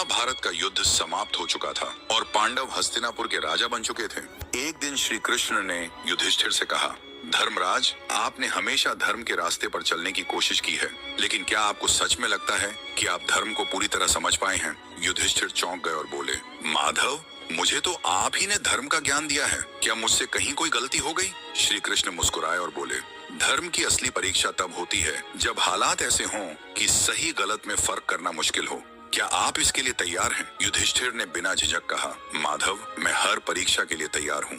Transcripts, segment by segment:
महाभारत का युद्ध समाप्त हो चुका था और पांडव हस्तिनापुर के राजा बन चुके थे। एक दिन श्री कृष्ण ने युधिष्ठिर से कहा, धर्मराज, आपने हमेशा धर्म के रास्ते पर चलने की कोशिश की है, लेकिन क्या आपको सच में लगता है कि आप धर्म को पूरी तरह समझ पाए हैं? युधिष्ठिर चौंक गए और बोले, माधव, मुझे तो आप ही ने धर्म का ज्ञान दिया है, क्या मुझसे कहीं कोई गलती हो गई? श्री कृष्ण मुस्कुराए और बोले, धर्म की असली परीक्षा तब होती है जब हालात ऐसे हों कि सही गलत में फर्क करना मुश्किल हो। क्या आप इसके लिए तैयार हैं? युधिष्ठिर ने बिना झिझक कहा, माधव, मैं हर परीक्षा के लिए तैयार हूँ।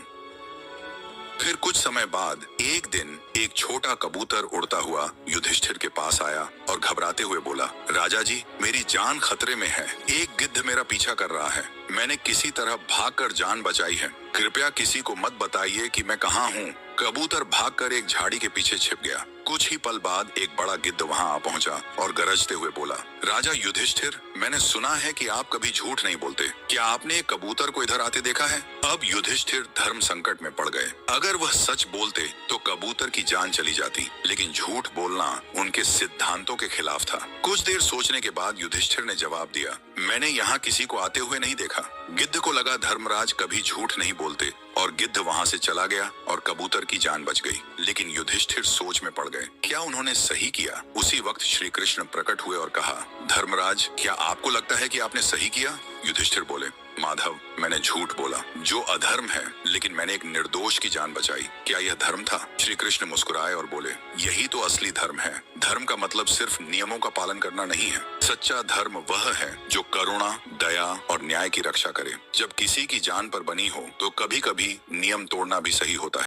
फिर कुछ समय बाद एक दिन एक छोटा कबूतर उड़ता हुआ युधिष्ठिर के पास आया और घबराते हुए बोला, राजा जी, मेरी जान खतरे में है। एक गिद्ध मेरा पीछा कर रहा है। मैंने किसी तरह भागकर जान बचाई है। कृपया किसी को मत बताइए कि मैं कहाँ हूँ। कबूतर भागकर एक झाड़ी के पीछे छिप गया। कुछ ही पल बाद एक बड़ा गिद्ध वहां आ पहुंचा और गरजते हुए बोला, राजा युधिष्ठिर, मैंने सुना है कि आप कभी झूठ नहीं बोलते। क्या आपने एक कबूतर को इधर आते देखा है? अब युधिष्ठिर धर्म संकट में पड़ गए। अगर वह सच बोलते तो कबूतर की जान चली जाती, लेकिन झूठ बोलना उनके सिद्धांतों के खिलाफ था। कुछ देर सोचने के बाद युधिष्ठिर ने जवाब दिया, मैंने यहाँ किसी को आते हुए नहीं देखा। गिद्ध को लगा धर्मराज कभी झूठ नहीं बोलते और गिद्ध वहां से चला गया और कबूतर की जान बच गई। लेकिन युधिष्ठिर सोच में पड़ गए, क्या उन्होंने सही किया? उसी वक्त श्री कृष्ण प्रकट हुए और कहा, धर्मराज, क्या आपको लगता है कि आपने सही किया? युधिष्ठिर बोले, माधव, मैंने झूठ बोला जो अधर्म है, लेकिन मैंने एक निर्दोष की जान बचाई। क्या यह धर्म था? श्री कृष्ण मुस्कुराए और बोले, यही तो असली धर्म है। धर्म का मतलब सिर्फ नियमों का पालन करना नहीं है। सच्चा धर्म वह है जो करुणा, दया और न्याय की रक्षा करे। जब किसी की जान पर बनी हो तो कभी कभी नियम तोड़ना भी सही होता है।